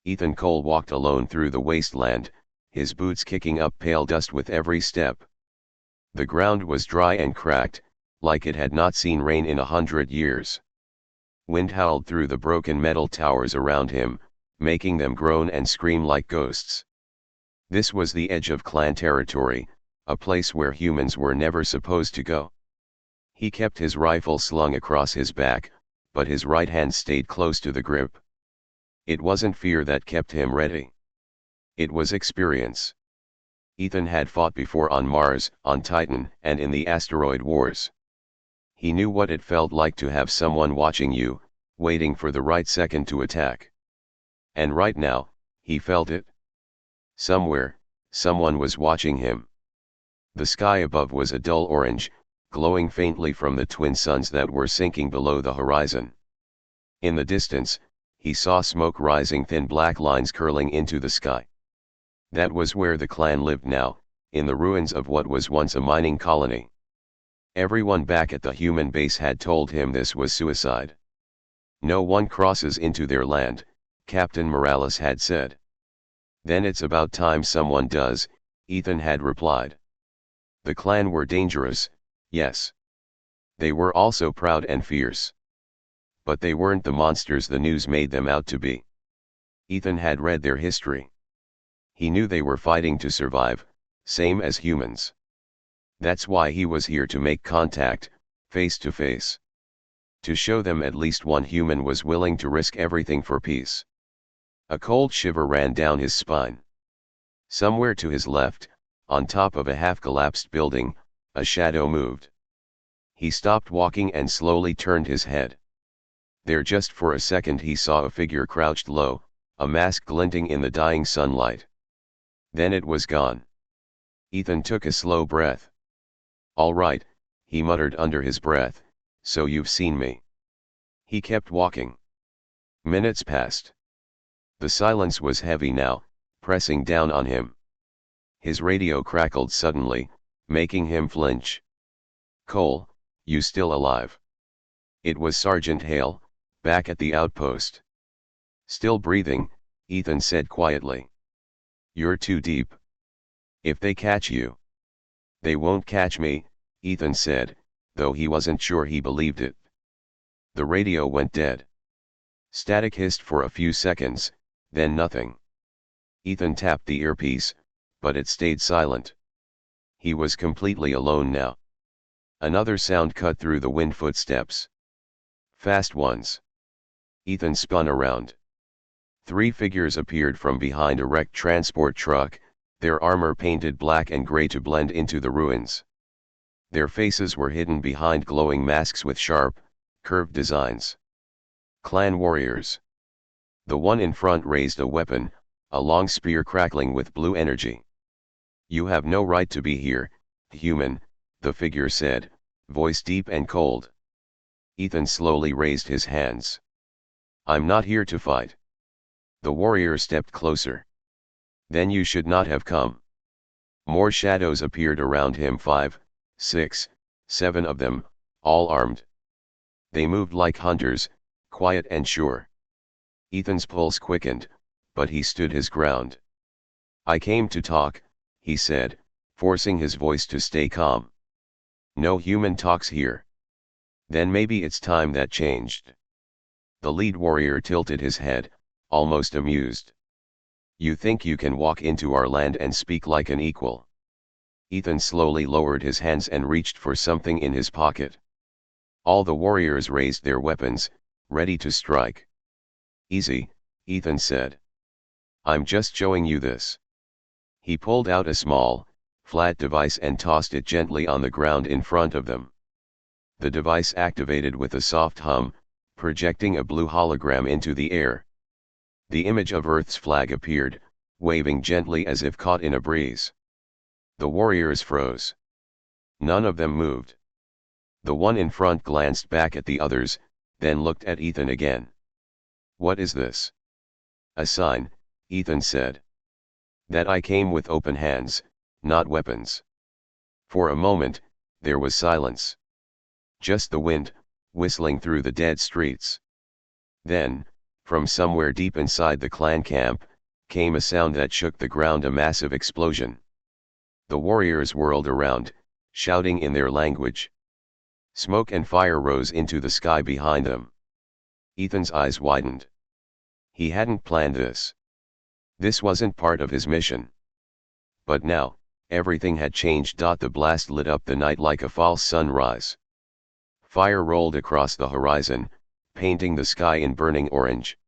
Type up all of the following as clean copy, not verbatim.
Ethan Cole walked alone through the wasteland, his boots kicking up pale dust with every step. The ground was dry and cracked, like it had not seen rain in 100 years. Wind howled through the broken metal towers around him, making them groan and scream like ghosts. This was the edge of Klan Territory, a place where humans were never supposed to go. He kept his rifle slung across his back, but his right hand stayed close to the grip. It wasn't fear that kept him ready. It was experience. Ethan had fought before on Mars, on Titan, and in the asteroid wars. He knew what it felt like to have someone watching you, waiting for the right second to attack. And right now, he felt it. Somewhere, someone was watching him. The sky above was a dull orange, glowing faintly from the twin suns that were sinking below the horizon. In the distance, he saw smoke rising, thin black lines curling into the sky. That was where the clan lived now, in the ruins of what was once a mining colony. Everyone back at the human base had told him this was suicide. No one crosses into their land, Captain Morales had said. Then it's about time someone does, Ethan had replied. The clan were dangerous, yes. They were also proud and fierce. But they weren't the monsters the news made them out to be. Ethan had read their history. He knew they were fighting to survive, same as humans. That's why he was here, to make contact, face to face. To show them at least one human was willing to risk everything for peace. A cold shiver ran down his spine. Somewhere to his left, on top of a half-collapsed building, a shadow moved. He stopped walking and slowly turned his head. There, just for a second, he saw a figure crouched low, a mask glinting in the dying sunlight. Then it was gone. Ethan took a slow breath. "All right," he muttered under his breath, "so you've seen me." He kept walking. Minutes passed. The silence was heavy now, pressing down on him. His radio crackled suddenly, making him flinch. "Cole, you still alive?" It was Sergeant Hale, back at the outpost. "Still breathing," Ethan said quietly. "You're too deep. If they catch you..." "They won't catch me," Ethan said, though he wasn't sure he believed it. The radio went dead. Static hissed for a few seconds, then nothing. Ethan tapped the earpiece, but it stayed silent. He was completely alone now. Another sound cut through the wind: footsteps. Fast ones. Ethan spun around. 3 figures appeared from behind a wrecked transport truck, their armor painted black and gray to blend into the ruins. Their faces were hidden behind glowing masks with sharp, curved designs. Clan warriors. The one in front raised a weapon, a long spear crackling with blue energy. "You have no right to be here, human," the figure said, voice deep and cold. Ethan slowly raised his hands. "I'm not here to fight." The warrior stepped closer. "Then you should not have come." More shadows appeared around him, 5, 6, 7 of them, all armed. They moved like hunters, quiet and sure. Ethan's pulse quickened, but he stood his ground. "I came to talk," he said, forcing his voice to stay calm. "No human talks here." Then maybe it's time that changed. The lead warrior tilted his head, almost amused. "You think you can walk into our land and speak like an equal?" Ethan slowly lowered his hands and reached for something in his pocket. All the warriors raised their weapons, ready to strike. "Easy," Ethan said. "I'm just showing you this." He pulled out a small, flat device and tossed it gently on the ground in front of them. The device activated with a soft hum, projecting a blue hologram into the air. The image of Earth's flag appeared, waving gently as if caught in a breeze. The warriors froze. None of them moved. The one in front glanced back at the others, then looked at Ethan again. "What is this?" "A sign," Ethan said. "That I came with open hands, not weapons." For a moment, there was silence. Just the wind, whistling through the dead streets. Then, From somewhere deep inside the clan camp, came a sound that shook the ground, a massive explosion. The warriors whirled around, shouting in their language. Smoke and fire rose into the sky behind them. Ethan's eyes widened. He hadn't planned this. This wasn't part of his mission. But now, everything had changed. The blast lit up the night like a false sunrise. Fire rolled across the horizon, painting the sky in burning orange.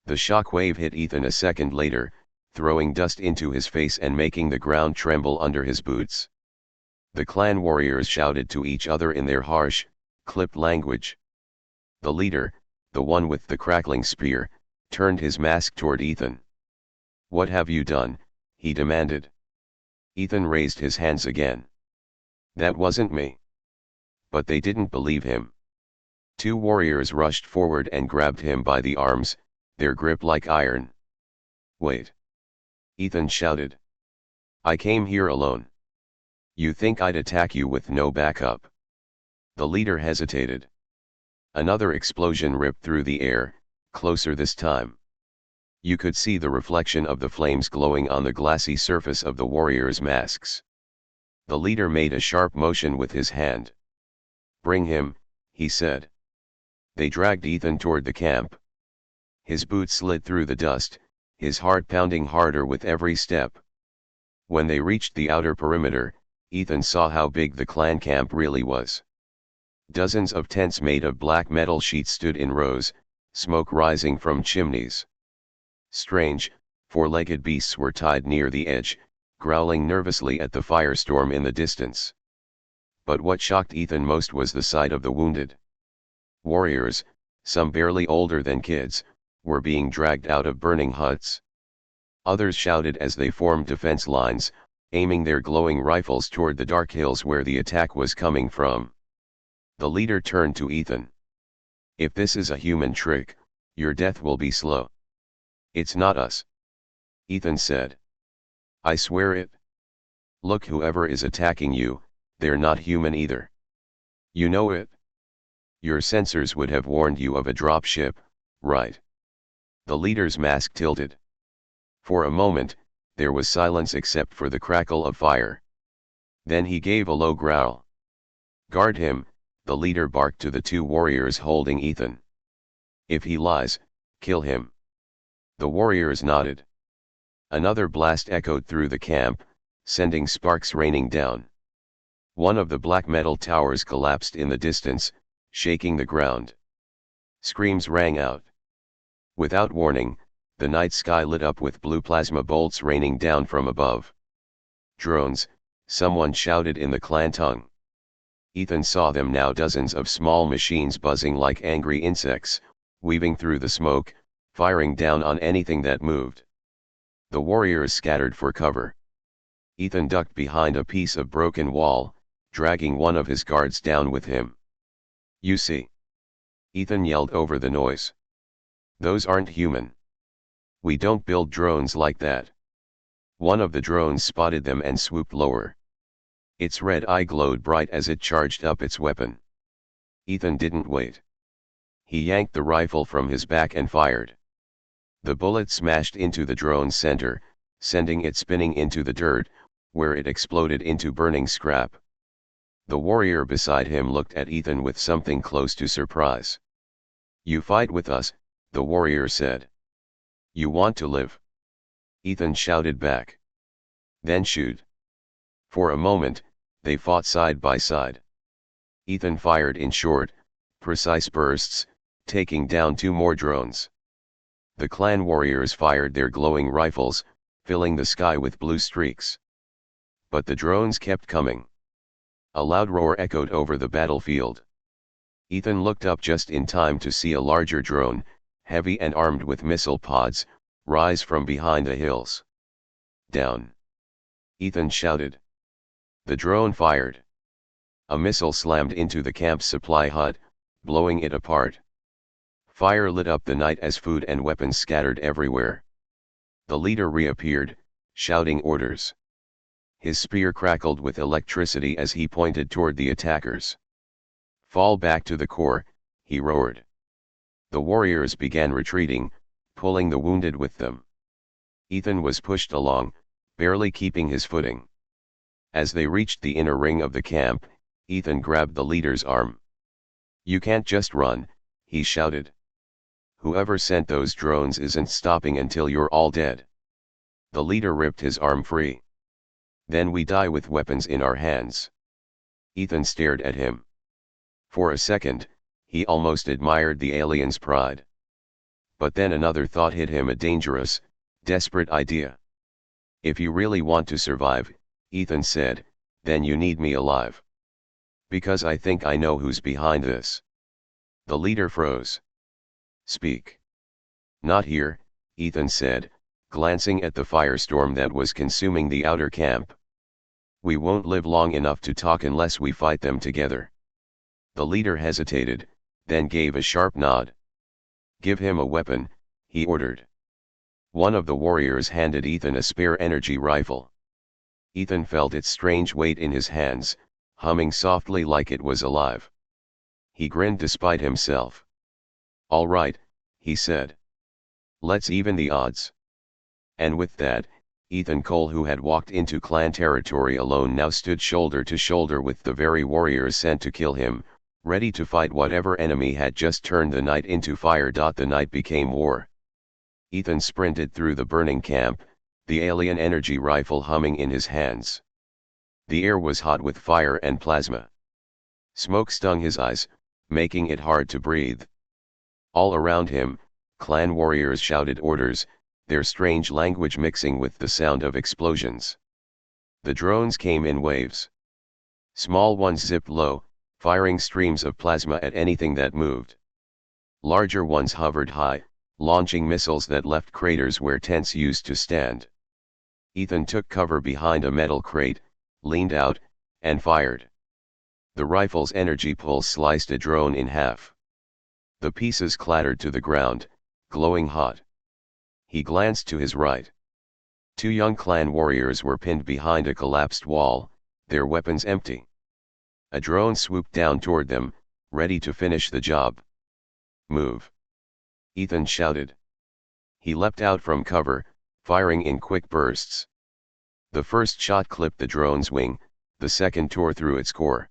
The shock wave hit Ethan a second later, throwing dust into his face and making the ground tremble under his boots. The clan warriors shouted to each other in their harsh, clipped language. The leader, the one with the crackling spear, turned his mask toward Ethan. "What have you done?" he demanded. Ethan raised his hands again. "That wasn't me." But they didn't believe him. Two warriors rushed forward and grabbed him by the arms, their grip like iron. "Wait!" Ethan shouted. "I came here alone. You think I'd attack you with no backup?" The leader hesitated. Another explosion ripped through the air, closer this time. You could see the reflection of the flames glowing on the glassy surface of the warriors' masks. The leader made a sharp motion with his hand. "Bring him," he said. They dragged Ethan toward the camp. His boots slid through the dust, his heart pounding harder with every step. When they reached the outer perimeter, Ethan saw how big the clan camp really was. Dozens of tents made of black metal sheets stood in rows, smoke rising from chimneys. Strange, four-legged beasts were tied near the edge, growling nervously at the firestorm in the distance. But what shocked Ethan most was the sight of the wounded. Warriors, some barely older than kids, were being dragged out of burning huts. Others shouted as they formed defense lines, aiming their glowing rifles toward the dark hills where the attack was coming from. The leader turned to Ethan. "If this is a human trick, your death will be slow." "It's not us," Ethan said. "I swear it. Look, whoever is attacking you, they're not human either. You know it. Your sensors would have warned you of a drop ship, right?" The leader's mask tilted. For a moment, there was silence except for the crackle of fire. Then he gave a low growl. "Guard him," the leader barked to the two warriors holding Ethan. "If he lies, kill him." The warriors nodded. Another blast echoed through the camp, sending sparks raining down. One of the black metal towers collapsed in the distance, shaking the ground. Screams rang out. Without warning, the night sky lit up with blue plasma bolts raining down from above. "Drones," someone shouted in the clan tongue. Ethan saw them now, dozens of small machines buzzing like angry insects, weaving through the smoke, firing down on anything that moved. The warriors scattered for cover. Ethan ducked behind a piece of broken wall, dragging one of his guards down with him. "You see?" Ethan yelled over the noise. "Those aren't human. We don't build drones like that." One of the drones spotted them and swooped lower. Its red eye glowed bright as it charged up its weapon. Ethan didn't wait. He yanked the rifle from his back and fired. The bullet smashed into the drone's center, sending it spinning into the dirt, where it exploded into burning scrap. The warrior beside him looked at Ethan with something close to surprise. "You fight with us," the warrior said. "You want to live?" Ethan shouted back. "Then shoot." For a moment, they fought side by side. Ethan fired in short, precise bursts, taking down two more drones. The clan warriors fired their glowing rifles, filling the sky with blue streaks. But the drones kept coming. A loud roar echoed over the battlefield. Ethan looked up just in time to see a larger drone, heavy and armed with missile pods, rise from behind the hills. "Down!" Ethan shouted. The drone fired. A missile slammed into the camp's supply hut, blowing it apart. Fire lit up the night as food and weapons scattered everywhere. The leader reappeared, shouting orders. His spear crackled with electricity as he pointed toward the attackers. "Fall back to the core," he roared. The warriors began retreating, pulling the wounded with them. Ethan was pushed along, barely keeping his footing. As they reached the inner ring of the camp, Ethan grabbed the leader's arm. "You can't just run," he shouted. "Whoever sent those drones isn't stopping until you're all dead." The leader ripped his arm free. "Then we die with weapons in our hands." Ethan stared at him. For a second, he almost admired the alien's pride. But then another thought hit him, a dangerous, desperate idea. "If you really want to survive," Ethan said, "then you need me alive. Because I think I know who's behind this." The leader froze. "Speak." "Not here," Ethan said, glancing at the firestorm that was consuming the outer camp. "We won't live long enough to talk unless we fight them together." The leader hesitated, then gave a sharp nod. "Give him a weapon," he ordered. One of the warriors handed Ethan a spare energy rifle. Ethan felt its strange weight in his hands, humming softly like it was alive. He grinned despite himself. "All right," he said. "Let's even the odds." And with that, Ethan Cole, who had walked into Klan territory alone, now stood shoulder to shoulder with the very warriors sent to kill him, ready to fight whatever enemy had just turned the night into fire. The night became war. Ethan sprinted through the burning camp, the alien energy rifle humming in his hands. The air was hot with fire and plasma. Smoke stung his eyes, making it hard to breathe. All around him, Klan warriors shouted orders, their strange language mixing with the sound of explosions. The drones came in waves. Small ones zipped low, firing streams of plasma at anything that moved. Larger ones hovered high, launching missiles that left craters where tents used to stand. Ethan took cover behind a metal crate, leaned out, and fired. The rifle's energy pulse sliced a drone in half. The pieces clattered to the ground, glowing hot. He glanced to his right. Two young Klan warriors were pinned behind a collapsed wall, their weapons empty. A drone swooped down toward them, ready to finish the job. "Move!" Ethan shouted. He leapt out from cover, firing in quick bursts. The first shot clipped the drone's wing, the second tore through its core.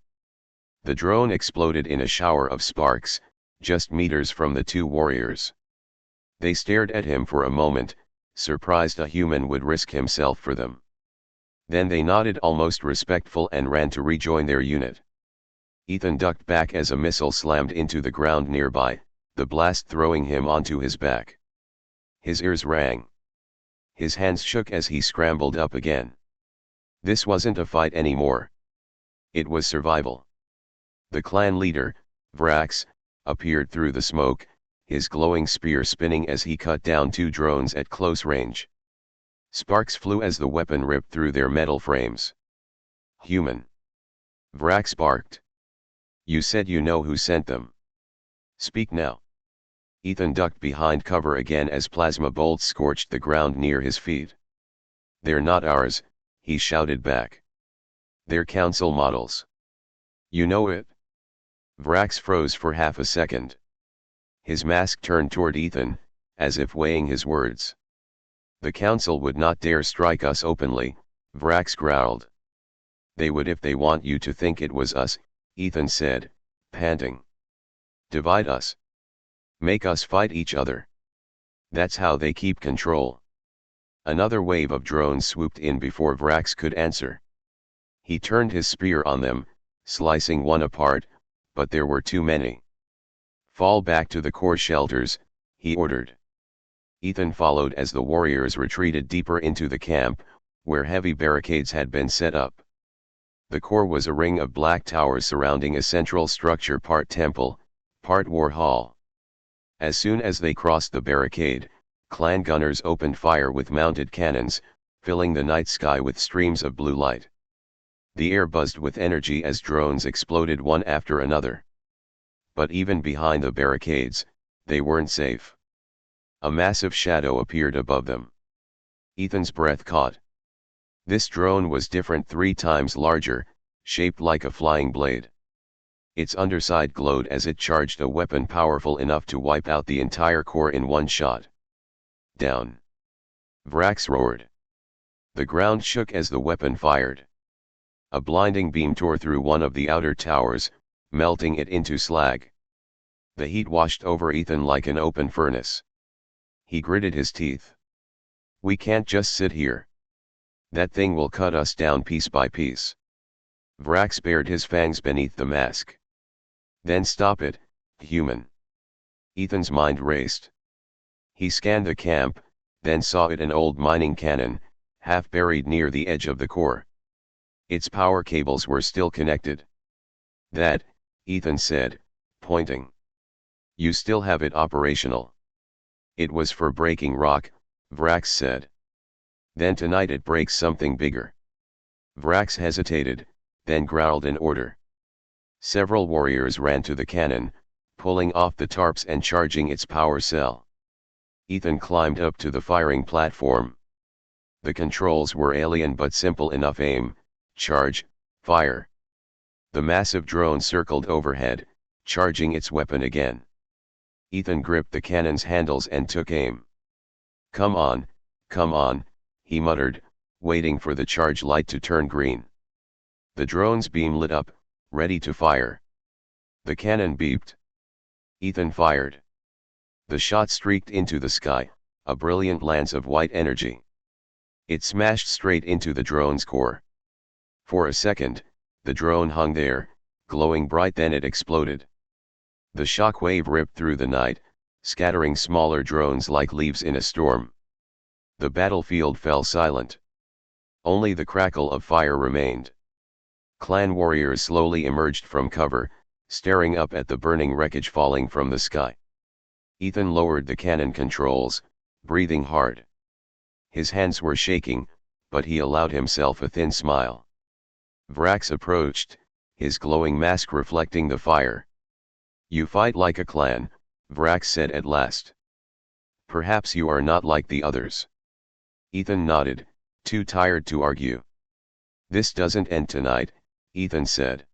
The drone exploded in a shower of sparks, just meters from the two warriors. They stared at him for a moment, surprised a human would risk himself for them. Then they nodded, almost respectful, and ran to rejoin their unit. Ethan ducked back as a missile slammed into the ground nearby, the blast throwing him onto his back. His ears rang. His hands shook as he scrambled up again. This wasn't a fight anymore. It was survival. The Klan leader, Vrax, appeared through the smoke, his glowing spear spinning as he cut down two drones at close range. Sparks flew as the weapon ripped through their metal frames. "Human!" Vrax barked. "You said you know who sent them. Speak now." Ethan ducked behind cover again as plasma bolts scorched the ground near his feet. "They're not ours," he shouted back. "They're council models." "You know it?" Vrax froze for half a second. His mask turned toward Ethan, as if weighing his words. "The council would not dare strike us openly," Vrax growled. "They would if they want you to think it was us," Ethan said, panting. "Divide us. Make us fight each other. That's how they keep control." Another wave of drones swooped in before Vrax could answer. He turned his spear on them, slicing one apart, but there were too many. "Fall back to the core shelters," he ordered. Ethan followed as the warriors retreated deeper into the camp, where heavy barricades had been set up. The core was a ring of black towers surrounding a central structure, part temple, part war hall. As soon as they crossed the barricade, Klan gunners opened fire with mounted cannons, filling the night sky with streams of blue light. The air buzzed with energy as drones exploded one after another. But even behind the barricades, they weren't safe. A massive shadow appeared above them. Ethan's breath caught. This drone was different, 3 times larger, shaped like a flying blade. Its underside glowed as it charged a weapon powerful enough to wipe out the entire core in one shot. Down! Vrax roared. The ground shook as the weapon fired. A blinding beam tore through one of the outer towers, melting it into slag. The heat washed over Ethan like an open furnace. He gritted his teeth. We can't just sit here. That thing will cut us down piece by piece. Vrax bared his fangs beneath the mask. Then stop it, human. Ethan's mind raced. He scanned the camp, then saw it an old mining cannon, half buried near the edge of the core. Its power cables were still connected. That, Ethan said, pointing. You still have it operational. It was for breaking rock, Vrax said. Then tonight it breaks something bigger. Vrax hesitated, then growled an order. Several warriors ran to the cannon, pulling off the tarps and charging its power cell. Ethan climbed up to the firing platform. The controls were alien but simple enough: aim, charge, fire. The massive drone circled overhead, charging its weapon again. Ethan gripped the cannon's handles and took aim. Come on, he muttered, waiting for the charge light to turn green. The drone's beam lit up, ready to fire. The cannon beeped. Ethan fired. The shot streaked into the sky, a brilliant lance of white energy. It smashed straight into the drone's core. For a second, the drone hung there, glowing bright, then it exploded. The shock wave ripped through the night, scattering smaller drones like leaves in a storm. The battlefield fell silent. Only the crackle of fire remained. Clan warriors slowly emerged from cover, staring up at the burning wreckage falling from the sky. Ethan lowered the cannon controls, breathing hard. His hands were shaking, but he allowed himself a thin smile. Vrax approached, his glowing mask reflecting the fire. You fight like a clan, Vrax said at last. Perhaps you are not like the others. Ethan nodded, too tired to argue. This doesn't end tonight, Ethan said.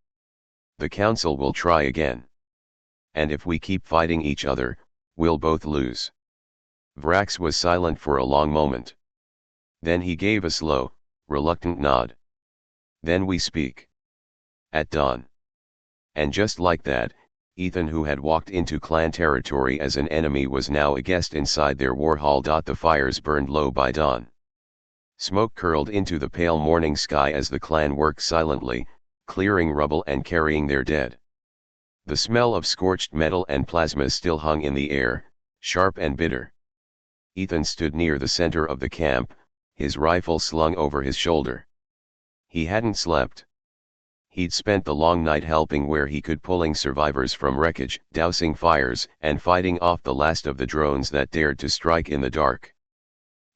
The council will try again. And if we keep fighting each other, we'll both lose. Vrax was silent for a long moment. Then he gave a slow, reluctant nod. Then we speak. At dawn. And just like that, Ethan, who had walked into Klan territory as an enemy, was now a guest inside their war hall. The fires burned low by dawn. Smoke curled into the pale morning sky as the clan worked silently, clearing rubble and carrying their dead. The smell of scorched metal and plasma still hung in the air, sharp and bitter. Ethan stood near the center of the camp, his rifle slung over his shoulder. He hadn't slept. He'd spent the long night helping where he could, pulling survivors from wreckage, dousing fires, and fighting off the last of the drones that dared to strike in the dark.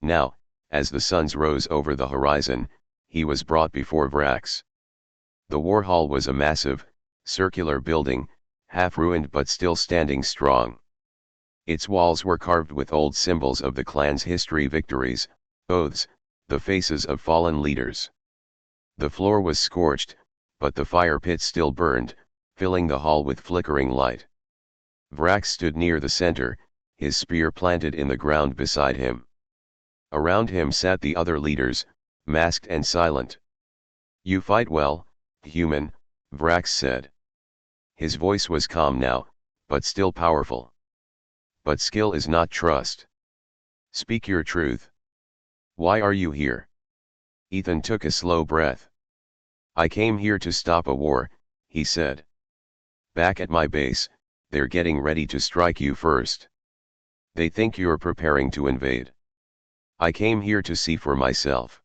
Now, as the suns rose over the horizon, he was brought before Vrax. The war hall was a massive, circular building, half ruined but still standing strong. Its walls were carved with old symbols of the clan's history: victories, oaths, the faces of fallen leaders. The floor was scorched, but the fire pit still burned, filling the hall with flickering light. Vrax stood near the center, his spear planted in the ground beside him. Around him sat the other leaders, masked and silent. You fight well, human, Vrax said. His voice was calm now, but still powerful. But skill is not trust. Speak your truth. Why are you here? Ethan took a slow breath. I came here to stop a war, he said. Back at my base, they're getting ready to strike you first. They think you're preparing to invade. I came here to see for myself.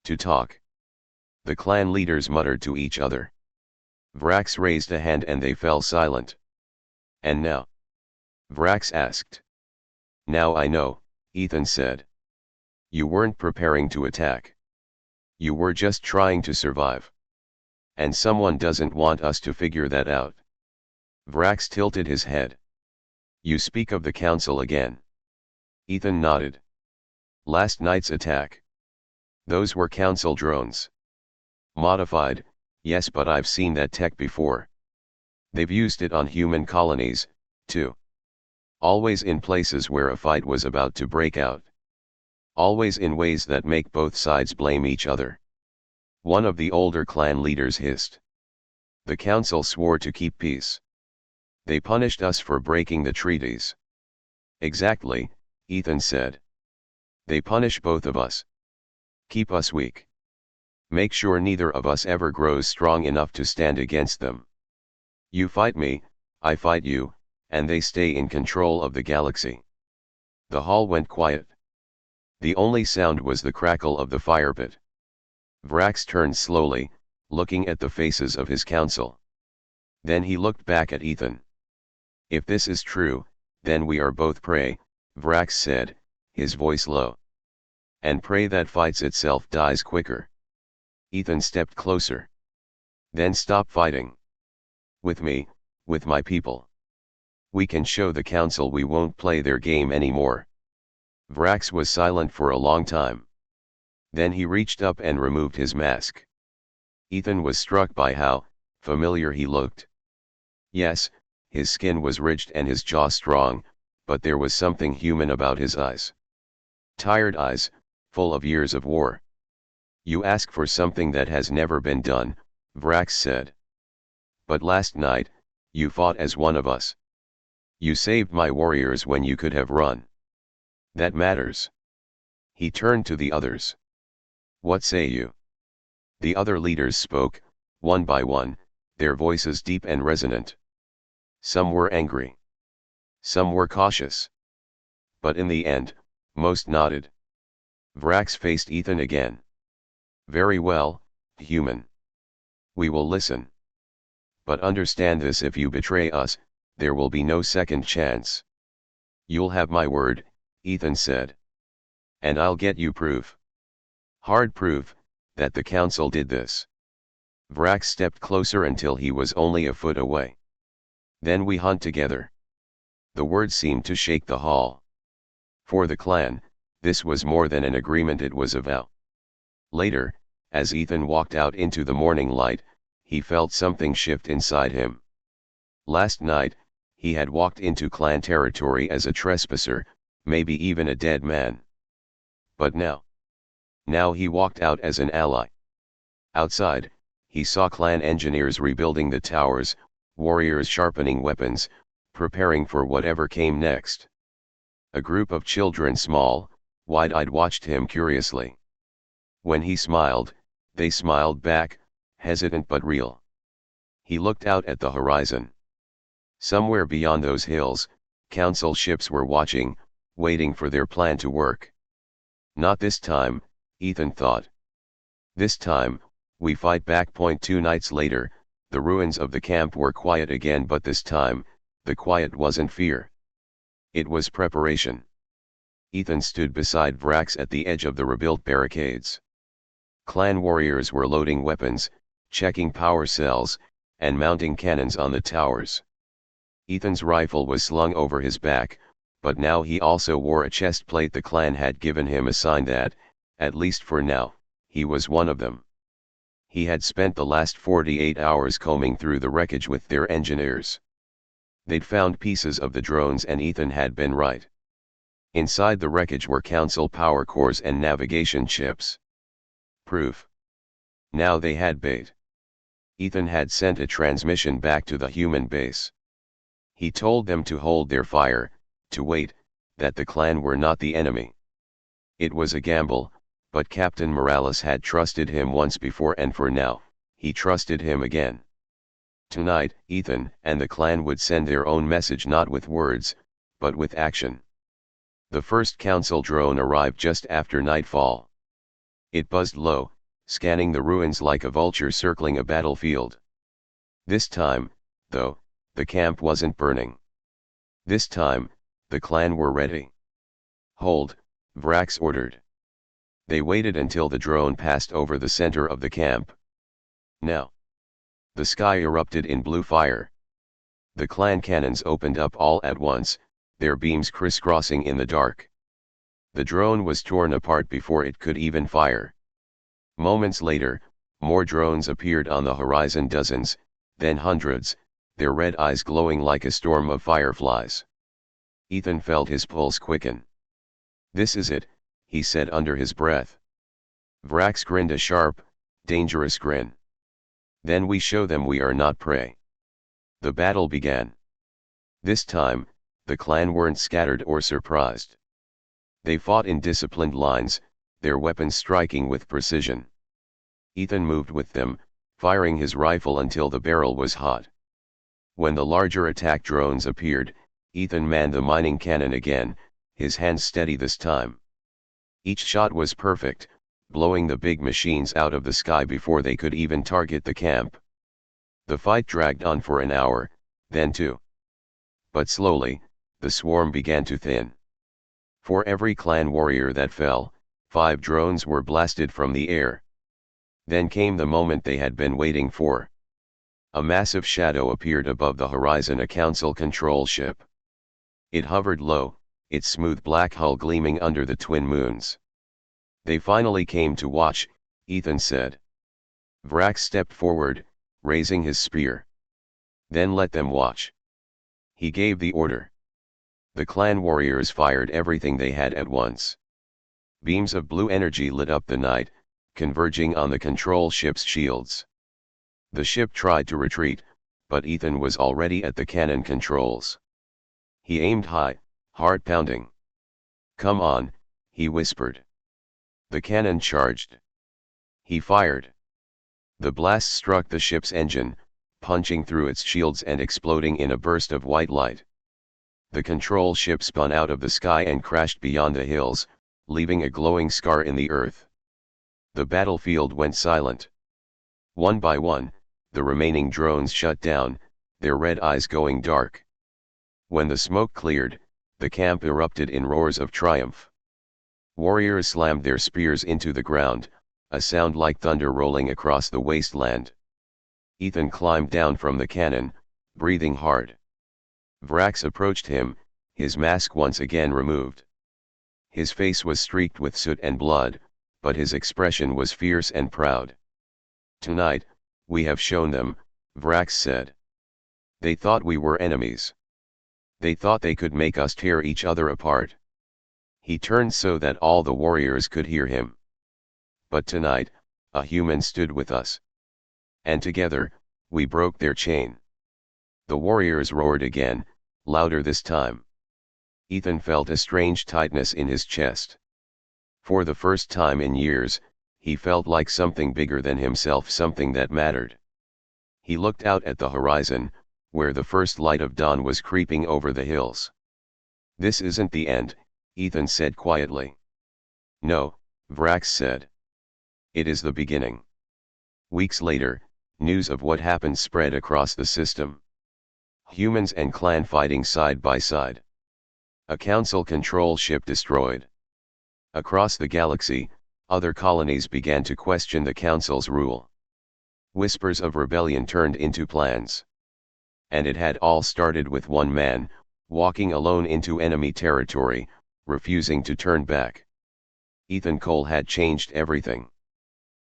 To talk. The clan leaders muttered to each other. Vrax raised a hand and they fell silent. And now? Vrax asked. Now I know, Ethan said. You weren't preparing to attack. You were just trying to survive. And someone doesn't want us to figure that out. Vrax tilted his head. You speak of the council again. Ethan nodded. Last night's attack. Those were council drones. Modified, yes, but I've seen that tech before. They've used it on human colonies, too. Always in places where a fight was about to break out. Always in ways that make both sides blame each other. One of the older clan leaders hissed. The council swore to keep peace. They punished us for breaking the treaties. Exactly, Ethan said. They punish both of us. Keep us weak. Make sure neither of us ever grows strong enough to stand against them. You fight me, I fight you, and they stay in control of the galaxy. The hall went quiet. The only sound was the crackle of the fire pit. Vrax turned slowly, looking at the faces of his council. Then he looked back at Ethan. If this is true, then we are both prey, Vrax said, his voice low. And prey that fights itself dies quicker. Ethan stepped closer. Then stop fighting. With me, with my people. We can show the council we won't play their game anymore. Vrax was silent for a long time. Then he reached up and removed his mask. Ethan was struck by how familiar he looked. Yes, his skin was ridged and his jaw strong, but there was something human about his eyes. Tired eyes, full of years of war. You ask for something that has never been done, Vrax said. But last night, you fought as one of us. You saved my warriors when you could have run. That matters. He turned to the others. What say you? The other leaders spoke, one by one, their voices deep and resonant. Some were angry. Some were cautious. But in the end, most nodded. Vrax faced Ethan again. Very well, human. We will listen. But understand this: if you betray us, there will be no second chance. You'll have my word, Ethan said. And I'll get you proof. Hard proof, that the council did this. Vrax stepped closer until he was only a foot away. Then we hunt together. The words seemed to shake the hall. For the clan, this was more than an agreement, it was a vow. Later, as Ethan walked out into the morning light, he felt something shift inside him. Last night, he had walked into Klan Territory as a trespasser, maybe even a dead man. But now he walked out as an ally. Outside, he saw clan engineers rebuilding the towers, warriors sharpening weapons, preparing for whatever came next. A group of children, small, wide-eyed, watched him curiously. When he smiled, they smiled back, hesitant but real. He looked out at the horizon. Somewhere beyond those hills, council ships were watching, waiting for their plan to work. Not this time, Ethan thought. This time, we fight back. 2 nights later, the ruins of the camp were quiet again, but this time, the quiet wasn't fear. It was preparation. Ethan stood beside Vrax at the edge of the rebuilt barricades. Clan warriors were loading weapons, checking power cells, and mounting cannons on the towers. Ethan's rifle was slung over his back, but now he also wore a chest plate the clan had given him, a sign that, at least for now, he was one of them. He had spent the last 48 hours combing through the wreckage with their engineers. They'd found pieces of the drones, and Ethan had been right. Inside the wreckage were council power cores and navigation chips. Proof. Now they had bait. Ethan had sent a transmission back to the human base. He told them to hold their fire, to wait, that the clan were not the enemy. It was a gamble, but Captain Morales had trusted him once before, and for now, he trusted him again. Tonight, Ethan and the clan would send their own message, not with words, but with action. The first council drone arrived just after nightfall. It buzzed low, scanning the ruins like a vulture circling a battlefield. This time, though, the camp wasn't burning. This time, the clan were ready. Hold, Vrax ordered. They waited until the drone passed over the center of the camp. Now. The sky erupted in blue fire. The clan cannons opened up all at once, their beams crisscrossing in the dark. The drone was torn apart before it could even fire. Moments later, more drones appeared on the horizon, dozens, then hundreds, their red eyes glowing like a storm of fireflies. Ethan felt his pulse quicken. "This is it," he said under his breath. Vrax grinned a sharp, dangerous grin. "Then we show them we are not prey." The battle began. This time, the clan weren't scattered or surprised. They fought in disciplined lines, their weapons striking with precision. Ethan moved with them, firing his rifle until the barrel was hot. When the larger attack drones appeared, Ethan manned the mining cannon again, his hands steady this time. Each shot was perfect, blowing the big machines out of the sky before they could even target the camp. The fight dragged on for an hour, then two. But slowly, the swarm began to thin. For every clan warrior that fell, 5 drones were blasted from the air. Then came the moment they had been waiting for. A massive shadow appeared above the horizon, a council control ship. It hovered low, its smooth black hull gleaming under the twin moons. "They finally came to watch," Ethan said. Vrax stepped forward, raising his spear. "Then let them watch." He gave the order. The clan warriors fired everything they had at once. Beams of blue energy lit up the night, converging on the control ship's shields. The ship tried to retreat, but Ethan was already at the cannon controls. He aimed high, heart pounding. "Come on," he whispered. The cannon charged. He fired. The blast struck the ship's engine, punching through its shields and exploding in a burst of white light. The control ship spun out of the sky and crashed beyond the hills, leaving a glowing scar in the earth. The battlefield went silent. One by one, the remaining drones shut down, their red eyes going dark. When the smoke cleared, the camp erupted in roars of triumph. Warriors slammed their spears into the ground, a sound like thunder rolling across the wasteland. Ethan climbed down from the cannon, breathing hard. Vrax approached him, his mask once again removed. His face was streaked with soot and blood, but his expression was fierce and proud. "Tonight, we have shown them," Vrax said. "They thought we were enemies. They thought they could make us tear each other apart." He turned so that all the warriors could hear him. "But tonight, a human stood with us. And together, we broke their chain." The warriors roared again, louder this time. Ethan felt a strange tightness in his chest. For the first time in years, he felt like something bigger than himself, something that mattered. He looked out at the horizon, where the first light of dawn was creeping over the hills. "This isn't the end," Ethan said quietly. "No," Vrax said. "It is the beginning." Weeks later, news of what happened spread across the system. Humans and clan fighting side by side. A council control ship destroyed. Across the galaxy, other colonies began to question the council's rule. Whispers of rebellion turned into plans. And it had all started with one man, walking alone into enemy territory, refusing to turn back. Ethan Cole had changed everything.